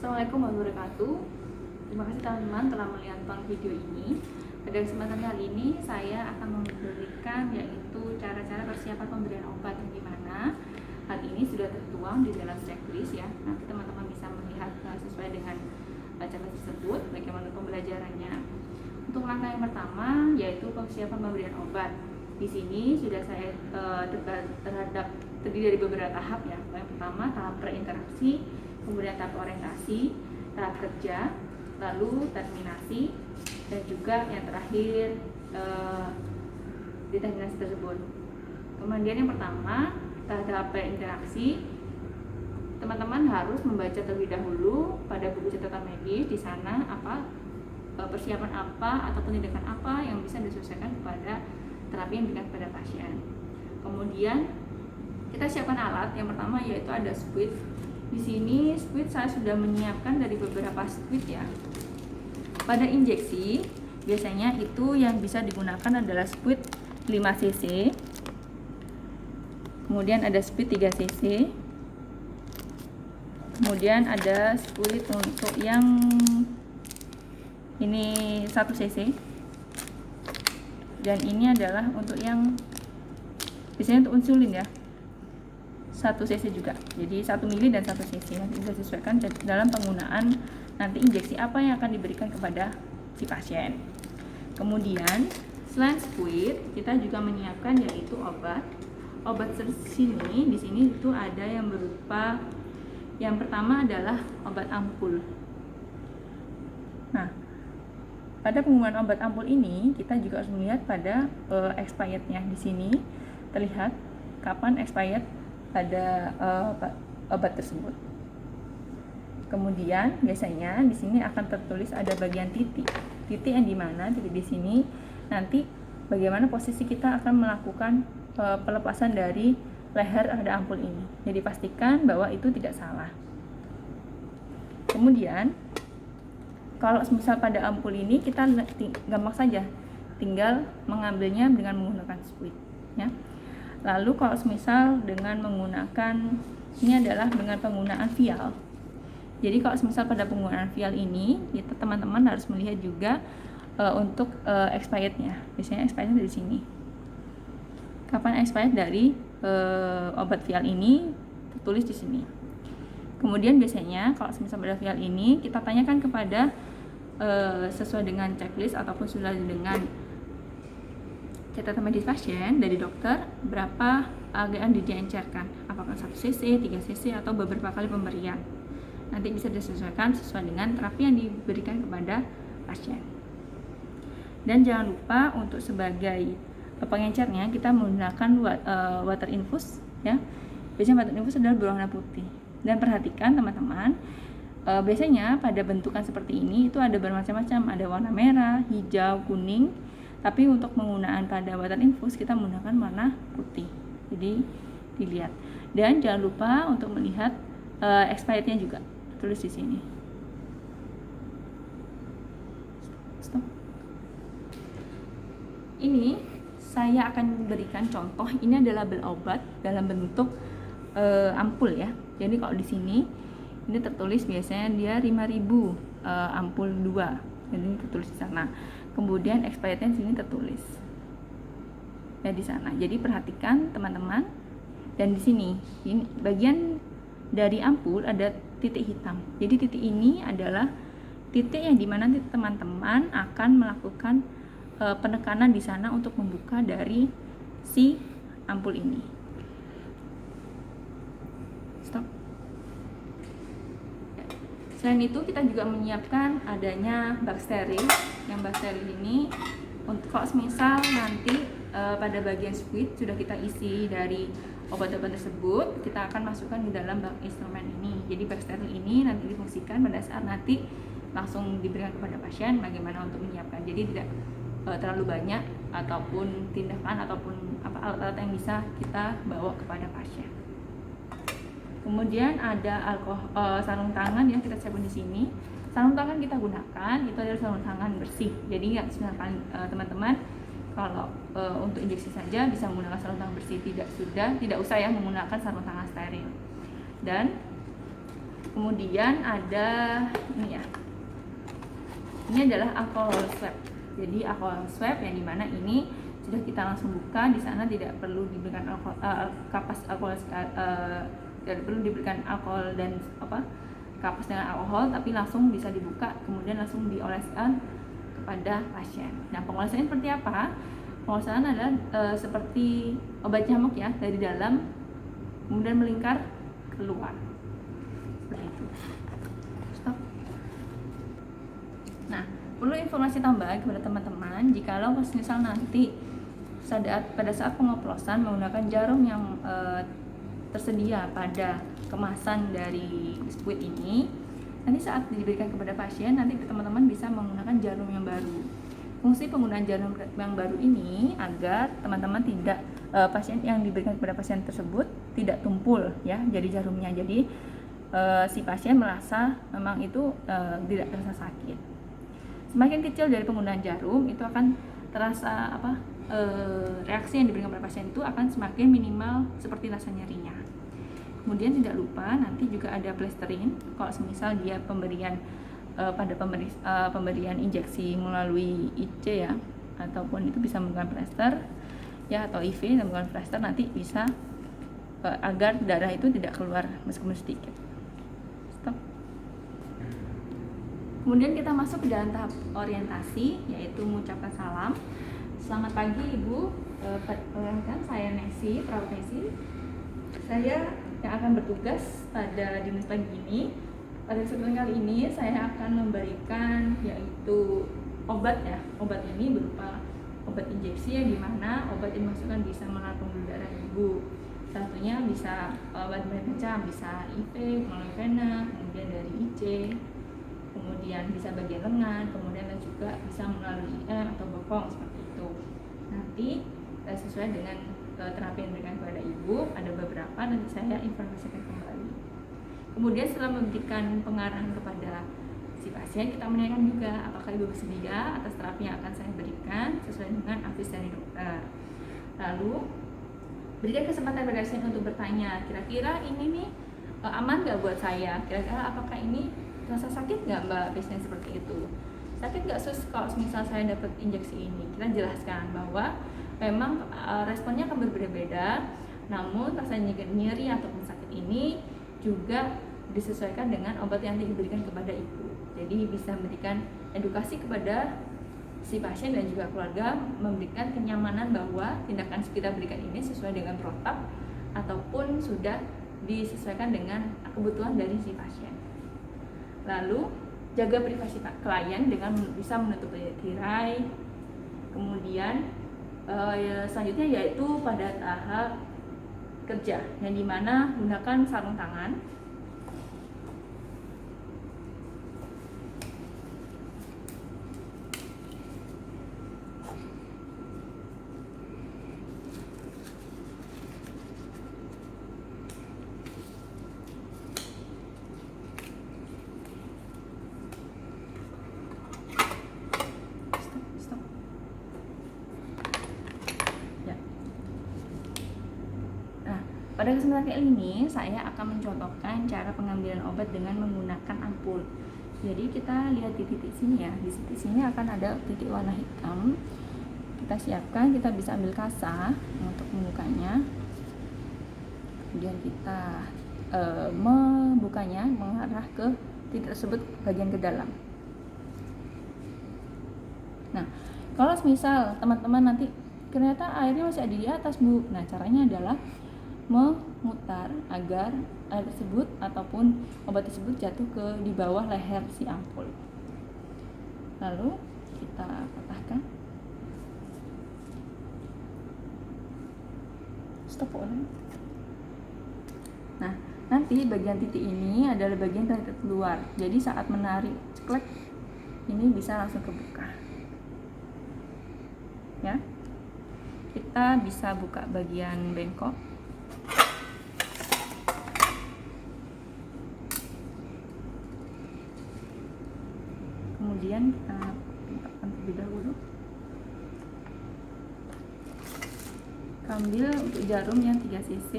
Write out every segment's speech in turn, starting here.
Assalamualaikum warahmatullahi wabarakatuh. Terima kasih teman-teman telah menonton video ini. Pada kesempatan kali ini saya akan memberikan yaitu cara-cara persiapan pemberian obat yang dimana hal ini sudah tertuang di dalam checklist ya. Nanti teman-teman bisa melihat sesuai dengan checklist tersebut bagaimana pembelajarannya. Untuk langkah yang pertama yaitu persiapan pemberian obat. Di sini sudah saya terdiri dari beberapa tahap ya. Yang pertama tahap preinteraksi, kemudian tahap orientasi, tahap kerja, lalu terminasi, dan juga yang terakhir di terminasi tersebut. Kemudian yang pertama tahap preinteraksi, teman-teman harus membaca terlebih dahulu pada buku catatan medis di sana persiapan apa atau tindakan apa yang bisa disesuaikan kepada terapi yang diberikan kepada pasien. Kemudian kita siapkan alat. Yang pertama yaitu ada squid. Di sini squid saya sudah menyiapkan dari beberapa squid ya. Pada injeksi biasanya itu yang bisa digunakan adalah squid 5 cc. Kemudian ada squid 3 cc. Kemudian ada squid untuk yang ini 1 cc. Dan ini adalah untuk yang biasanya untuk insulin ya, 1 cc juga. Jadi 1 mili dan 1 cc. Nanti bisa disesuaikan dalam penggunaan nanti injeksi apa yang akan diberikan kepada si pasien. Kemudian selain squid, kita juga menyiapkan yaitu obat. Obat di sini itu ada yang berupa, yang pertama adalah obat ampul. Nah, pada penggunaan obat ampul ini kita juga harus melihat pada expirednya. Di sini terlihat kapan expired pada obat tersebut. Kemudian biasanya di sini akan tertulis ada bagian titik yang dimana titik di sini nanti bagaimana posisi kita akan melakukan pelepasan dari leher ada ampul ini. Jadi pastikan bahwa itu tidak salah. Kemudian kalau misal pada ampul ini kita gampang saja tinggal mengambilnya dengan menggunakan squid ya. Lalu kalau misal dengan menggunakan, ini adalah dengan penggunaan vial. Jadi kalau misal pada penggunaan vial ini kita teman-teman harus melihat juga untuk expirednya. Biasanya expirednya dari sini. Kapan expired dari obat vial ini tertulis di sini. Kemudian biasanya kalau misal pada vial ini kita tanyakan kepada sesuai dengan checklist ataupun sudah dengan catatan medis pasien dari dokter berapa yang diencerkan, apakah 1 cc, 3 cc atau beberapa kali pemberian. Nanti bisa disesuaikan sesuai dengan terapi yang diberikan kepada pasien. Dan jangan lupa untuk sebagai pengencernya kita menggunakan water infus ya. Biasanya water infus adalah berwarna putih. Dan perhatikan teman-teman, biasanya pada bentukan seperti ini itu ada bermacam-macam, ada warna merah, hijau, kuning. Tapi untuk penggunaan pada water infus kita menggunakan warna putih. Jadi dilihat. Dan jangan lupa untuk melihat expirednya juga tulis di sini. Stop. Ini saya akan berikan contoh. Ini adalah label obat dalam bentuk ampul ya. Jadi kalau di sini ini tertulis biasanya dia 5000 ampul 2. Jadi ini tertulis di sana. Kemudian expirednya di sini tertulis ya di sana. Jadi perhatikan teman-teman. Dan di sini ini bagian dari ampul ada titik hitam. Jadi titik ini adalah titik yang dimana teman-teman akan melakukan penekanan di sana untuk membuka dari si ampul ini. Stop. Selain itu kita juga menyiapkan adanya bak steril. Yang bak steril ini untuk kalau misal nanti pada bagian squid sudah kita isi dari obat-obat tersebut, kita akan masukkan di dalam bak instrumen ini. Jadi bak steril ini nanti difungsikan pada saat nanti langsung diberikan kepada pasien bagaimana untuk menyiapkan. Jadi tidak terlalu banyak ataupun tindakan ataupun alat-alat yang bisa kita bawa kepada pasien. Kemudian ada sarung tangan yang kita siapkan di sini. Sarung tangan kita gunakan itu adalah sarung tangan bersih. Jadi ya silakan teman-teman kalau untuk injeksi saja bisa menggunakan sarung tangan bersih, tidak usah ya menggunakan sarung tangan steril. Dan Kemudian ada ini ya, ini adalah alcohol swab. Jadi alcohol swab yang dimana ini sudah kita langsung buka, di sana tidak perlu diberikan kapas alkohol, tidak perlu diberikan alkohol dan kapas dengan alkohol, tapi langsung bisa dibuka kemudian langsung dioleskan kepada pasien. Nah, pengolesannya seperti apa? Pengolesan adalah seperti obat nyamuk ya, dari dalam kemudian melingkar keluar. Seperti itu. Stop. Nah, perlu informasi tambahan kepada teman-teman, jikalau misal nanti pada saat pengoplosan menggunakan jarum yang tersedia pada kemasan dari biskuit ini, nanti saat diberikan kepada pasien, nanti teman-teman bisa menggunakan jarum yang baru. Fungsi penggunaan jarum yang baru ini agar teman-teman tidak pasien yang diberikan kepada pasien tersebut tidak tumpul ya, jadi jarumnya. Jadi si pasien merasa memang itu tidak terasa sakit. Semakin kecil dari penggunaan jarum, itu akan terasa reaksi yang diberikan pada pasien itu akan semakin minimal seperti rasa nyerinya. Kemudian tidak lupa nanti juga ada plastering. Kalau semisal dia pemberian pemberian injeksi melalui IC ya, ataupun itu bisa menggunakan plaster ya, atau IV dan menggunakan plaster, nanti bisa agar darah itu tidak keluar meskipun sedikit. Stop. Kemudian kita masuk ke dalam tahap orientasi, yaitu mengucapkan salam. Selamat pagi Ibu, perkenalkan saya Nesi, perawat Nesi. Saya yang akan bertugas pada dinas pagi ini. Pada kesempatan kali ini saya akan memberikan yaitu obat ya. Obat ini berupa obat injeksi, yang dimana obat yang dimasukkan bisa melalui pembuluh darah Ibu. Satunya bisa obat macam, bisa IV melalui vena, kemudian dari IC, kemudian bisa bagian lengan, kemudian juga bisa melalui IM atau bokong seperti itu. Nanti sesuai dengan terapi yang diberikan kepada Ibu, ada beberapa nanti saya informasikan kembali. Kemudian setelah memberikan pengarahan kepada si pasien, kita menanyakan juga apakah Ibu bersedia atas terapi yang akan saya berikan sesuai dengan advice dari dokter. Lalu berikan kesempatan pada pasien untuk bertanya, kira-kira ini nih aman nggak buat saya? Kira-kira apakah ini terasa sakit nggak Mbak? Biasanya seperti itu. Sakit nggak sus kalau misal saya dapat injeksi ini? Kita jelaskan bahwa memang responnya akan berbeda-beda, namun rasa nyeri ataupun sakit ini juga disesuaikan dengan obat yang diberikan kepada Ibu. Jadi bisa memberikan edukasi kepada si pasien dan juga keluarga, memberikan kenyamanan bahwa tindakan kita berikan ini sesuai dengan protap ataupun sudah disesuaikan dengan kebutuhan dari si pasien. Lalu jaga privasi klien dengan bisa menutup tirai. Kemudian selanjutnya yaitu pada tahap kerja, yang dimana gunakan sarung tangan. Pada kesempatan kali ini saya akan mencontohkan cara pengambilan obat dengan menggunakan ampul. Jadi kita lihat di titik sini ya, di titik sini akan ada titik warna hitam. Kita siapkan, kita bisa ambil kasa untuk membukanya. Kemudian kita membukanya mengarah ke titik tersebut bagian ke dalam. Nah, kalau misal teman-teman nanti ternyata airnya masih ada di atas Bu, nah caranya adalah memutar agar air tersebut ataupun obat tersebut jatuh ke di bawah leher si ampul. Lalu kita patahkan. Stop on. Nah, nanti bagian titik ini adalah bagian yang keluar. Jadi saat menarik ceklek ini bisa langsung kebuka. Ya. Kita bisa buka bagian bengkok. Kemudian kita letakkan terlebih dahulu. Ambil untuk jarum yang 3 cc.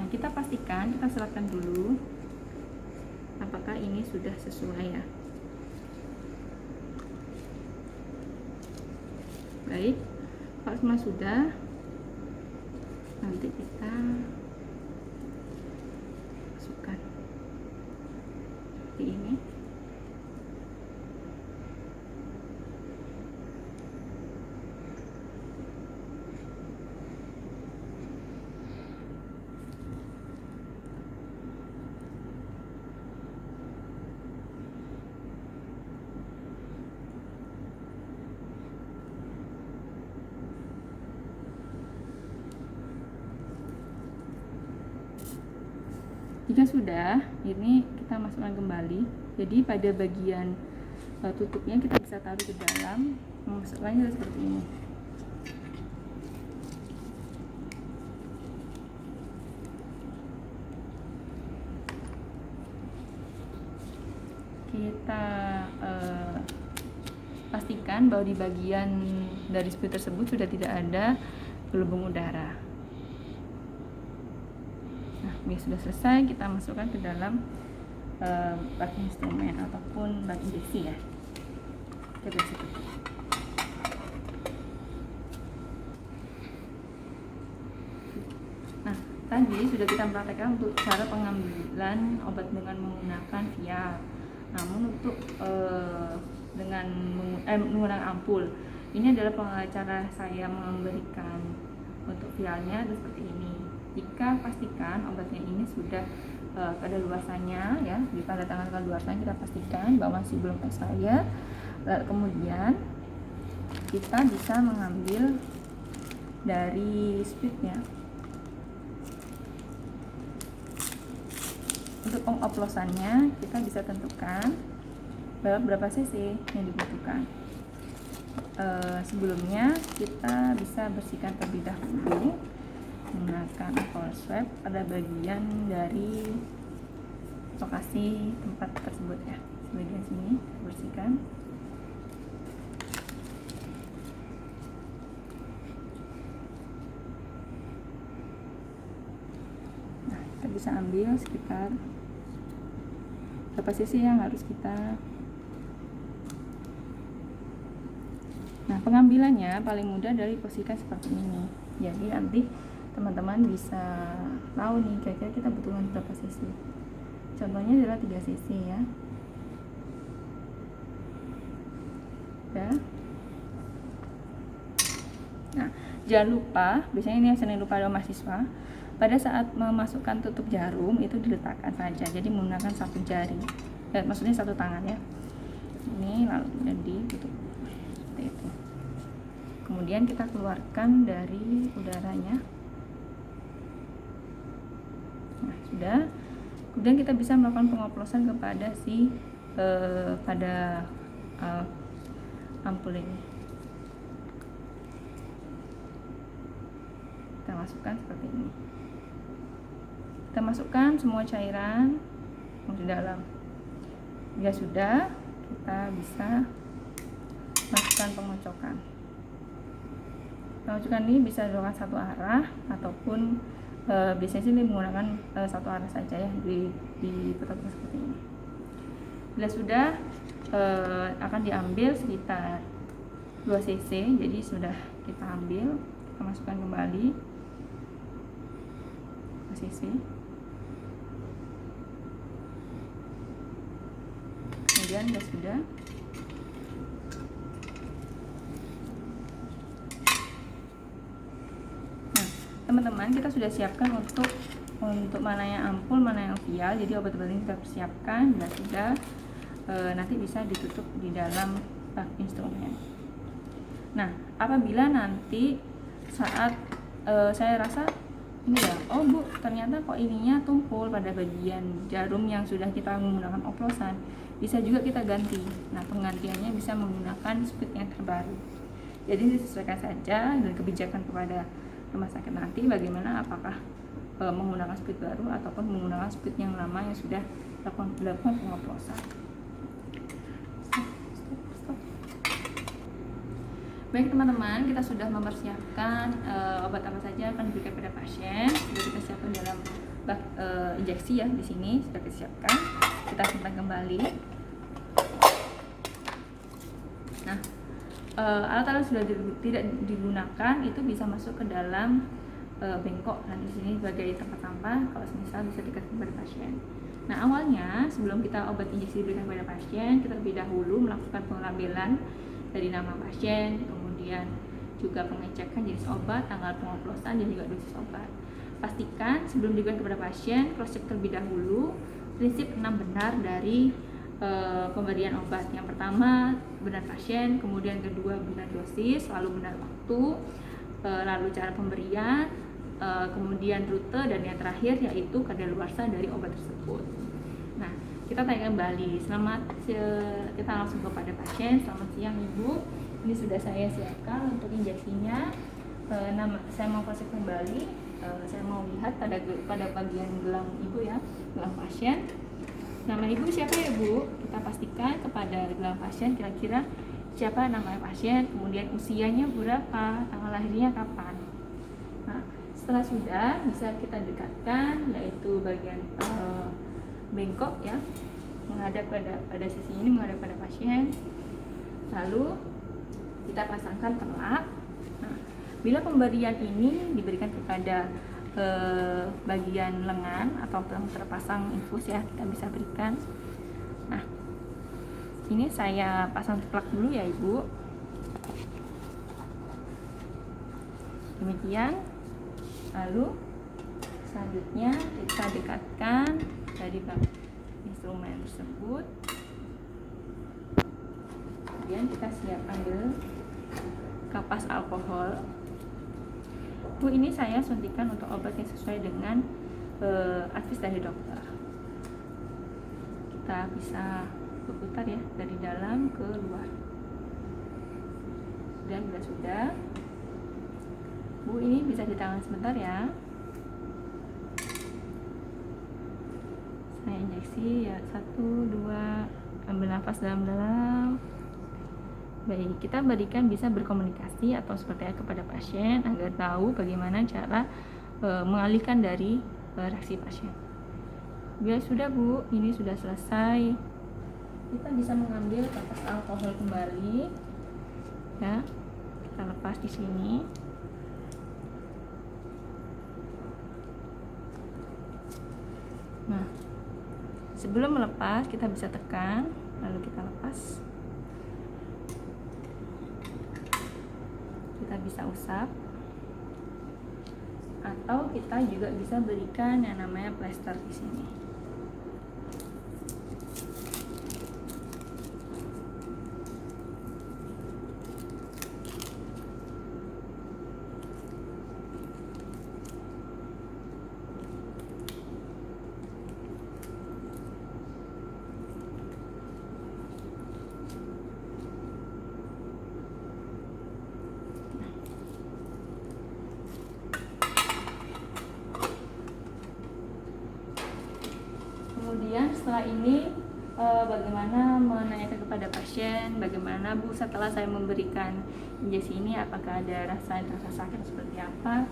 kita pastikan, kita selatkan dulu apakah ini sudah sesuai ya. Baik, kalau semua sudah, nanti kita masukkan seperti ini. Jika sudah, ini kita masukkan kembali. Jadi pada bagian tutupnya kita bisa taruh ke dalam, memasukkannya seperti ini. Kita pastikan bahwa di bagian dari split tersebut sudah tidak ada gelembung udara. Ini sudah selesai, kita masukkan ke dalam bak instrumen ataupun bak injeksi ya. Kita seperti itu. Nah, tadi sudah kita praktekkan untuk cara pengambilan obat dengan menggunakan vial. Namun untuk dengan menggunakan ampul, ini adalah cara saya memberikan untuk vialnya seperti ini. Jika pastikan obatnya ini sudah kadaluarsanya ya, di tanda tangan kadaluarsanya kita pastikan bahwa masih belum expire. Kemudian kita bisa mengambil dari speednya. Untuk pengoplosannya kita bisa tentukan berapa cc yang dibutuhkan. Sebelumnya kita bisa bersihkan terlebih dahulu menggunakan alcohol swab pada bagian dari lokasi tempat tersebut ya. Bagian sini bersihkan. Nah, kita bisa ambil sekitar berapa cc yang harus kita. Nah, pengambilannya paling mudah dari posisikan seperti ini. Jadi nanti teman-teman bisa tahu nih kira-kira kita butuhkan berapa cc. Contohnya adalah 3 cc ya. Ya. Nah, jangan lupa, biasanya ini yang sering lupa ada mahasiswa, pada saat memasukkan tutup jarum itu diletakkan saja. Jadi menggunakan satu jari. Maksudnya satu tangan ya. Ini lalu kemudian ditutup. Seperti itu. Kemudian kita keluarkan dari udaranya. Nah, sudah. Kemudian kita bisa melakukan pengoplosan kepada pada ampul ini. Kita masukkan seperti ini. Kita masukkan semua cairan di dalam. Jika sudah, kita bisa masukkan pengocokan. Pengocokan ini bisa dilakukan satu arah ataupun biasanya sih menggunakan satu arah saja ya, diputar-putar seperti ini. Bila sudah akan diambil sekitar 2 cc, jadi sudah kita ambil, kita masukkan kembali 2 cc. Kemudian sudah teman-teman, kita sudah siapkan untuk mana yang ampul, mana yang vial. Jadi obat-obat ini kita persiapkan. Bila sudah nanti bisa ditutup di dalam bak instrumen. Nah, apabila nanti saat saya rasa ini ya, oh bu, ternyata kok ininya tumpul pada bagian jarum yang sudah kita menggunakan oplosan, bisa juga kita ganti. Nah, penggantiannya bisa menggunakan speed yang terbaru. Jadi disesuaikan saja dengan kebijakan kepada rumah sakit nanti bagaimana, apakah menggunakan speed baru ataupun menggunakan speed yang lama yang sudah dilakukan pengoplosan. Baik teman-teman, kita sudah mempersiapkan obat apa saja akan diberikan pada pasien. Sudah kita siapkan dalam injeksi ya, di sini sudah kita siapkan. Kita simpan kembali. Nah, alat-alat sudah tidak digunakan itu bisa masuk ke dalam bengkok. Nah, di sini sebagai tempat sampah kalau misal bisa dikasih kepada pasien. Nah, awalnya sebelum kita obat injeksi diberikan kepada pasien, kita terlebih dahulu melakukan pelabelan dari nama pasien, kemudian juga pengecekan jenis obat, tanggal pengoplosan, dan juga dosis obat. Pastikan sebelum diberikan kepada pasien, cross check terlebih dahulu prinsip 6 benar dari pemberian obat. Yang pertama benar pasien, kemudian kedua benar dosis, lalu benar waktu, lalu cara pemberian, kemudian rute, dan yang terakhir yaitu kadaluarsa dari obat tersebut. Nah, kita tanya kembali. Kita langsung kepada pasien. Selamat siang Ibu, ini sudah saya siapkan untuk injeksinya. Saya mau proses kembali. Saya mau lihat pada bagian gelang Ibu ya, gelang pasien. Nama Ibu siapa ya Bu? Kita pastikan kepada gelang pasien kira-kira siapa nama pasien, kemudian usianya berapa, tanggal lahirnya kapan. Nah, setelah sudah bisa kita dekatkan, yaitu bagian bengkok ya, menghadap pada sisi ini, menghadap pada pasien. Lalu kita pasangkan pelak. Nah, bila pemberian ini diberikan kepada bagian lengan atau terpasang infus ya, kita bisa berikan. Nah, ini saya pasang plak dulu ya Ibu. Demikian. Lalu selanjutnya kita dekatkan dari instrumen tersebut. Kemudian kita siap ambil kapas alkohol. Bu, ini saya suntikan untuk obat yang sesuai dengan advis dari dokter. Kita bisa berputar ya dari dalam ke luar. Dan sudah. Bu, ini bisa ditahan sebentar ya. Saya injeksi ya, 1, 2, ambil nafas dalam-dalam. Baik, kita berikan bisa berkomunikasi atau seperti apa kepada pasien agar tahu bagaimana cara mengalihkan dari reaksi pasien. Bila sudah Bu, ini sudah selesai, kita bisa mengambil kapas alkohol kembali ya. Kita lepas di sini. Nah, sebelum melepas kita bisa tekan, lalu kita lepas. Kita bisa usap, atau kita juga bisa berikan yang namanya plester di sini. Kemudian setelah ini bagaimana menanyakan kepada pasien, bagaimana Bu setelah saya memberikan injeksi ini, apakah ada rasa sakit seperti apa.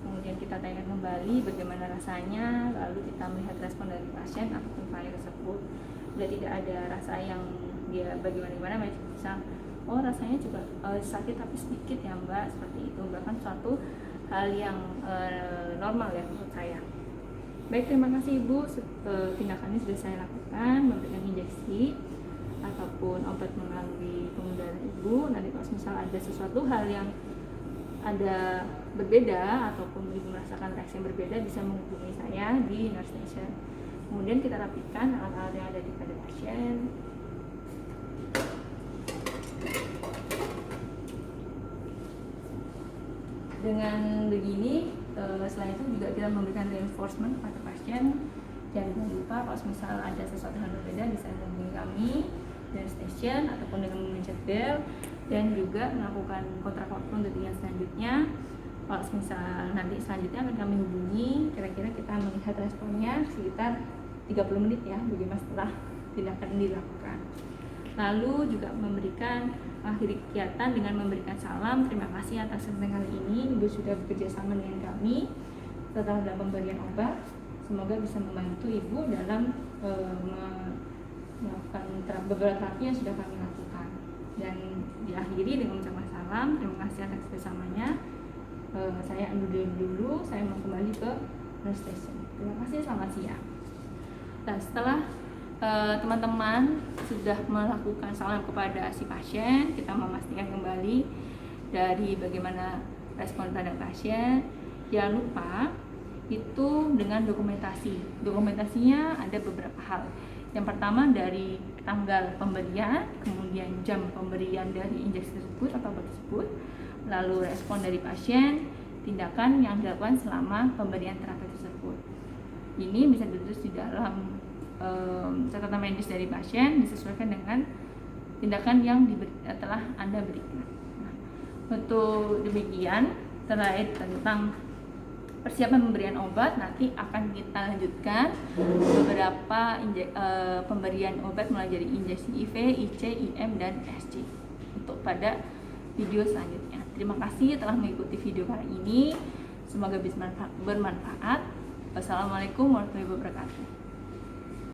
Kemudian kita tanyakan kembali bagaimana rasanya, lalu kita melihat respon dari pasien apapun varian tersebut. Bila tidak ada rasa yang dia bagaimana, bisa rasanya juga sakit tapi sedikit ya Mbak, seperti itu, bahkan suatu hal yang normal ya menurut saya. Baik, terima kasih Ibu. Tindakan ini sudah saya lakukan, memberikan injeksi ataupun obat melalui pembuluh darah Ibu. Nanti kalau misal ada sesuatu hal yang ada berbeda ataupun Ibu merasakan reaksi yang berbeda, bisa menghubungi saya di nurse station. Kemudian kita rapikan alat-alat yang ada di pada pasien. Dengan begini, selain itu juga kita memberikan reinforcement kepada pasien. Jangan lupa kalau misal ada sesuatu yang berbeda bisa menghubungi kami dari station ataupun dengan memencet bel, dan juga melakukan kontrafaktur untuk yang selanjutnya. Kalau misal nanti selanjutnya akan kami hubungi, kira-kira kita melihat responnya sekitar 30 menit ya, bagaimana setelah tindakan dilakukan. Lalu juga memberikan akhir kegiatan dengan memberikan salam. Terima kasih atas kesempatan kali ini, Ibu sudah bekerja sama dengan kami setelah dalam pemberian obat. Semoga bisa membantu Ibu dalam melakukan beberapa terapi yang sudah kami lakukan. Dan diakhiri dengan ucapan salam. Terima kasih atas kerjasamanya. Saya undur dulu. Saya mau kembali ke nurse station. Terima kasih. Selamat siang. Nah, setelah teman-teman sudah melakukan salam kepada si pasien, kita memastikan kembali dari bagaimana respon terhadap pasien. Jangan lupa itu dengan dokumentasi. Dokumentasinya ada beberapa hal. Yang pertama dari tanggal pemberian, kemudian jam pemberian dari injeksi tersebut atau obat tersebut, lalu respon dari pasien, tindakan yang dilakukan selama pemberian terapi tersebut. Ini bisa ditulis di dalam catatan medis dari pasien disesuaikan dengan tindakan yang telah Anda berikan. Nah, untuk demikian terkait tentang persiapan pemberian obat, nanti akan kita lanjutkan beberapa pemberian obat mulai dari injeksi IV, IC, IM, dan SC untuk pada video selanjutnya. Terima kasih telah mengikuti video kali ini. Semoga bisa bermanfaat. Wassalamualaikum warahmatullahi wabarakatuh.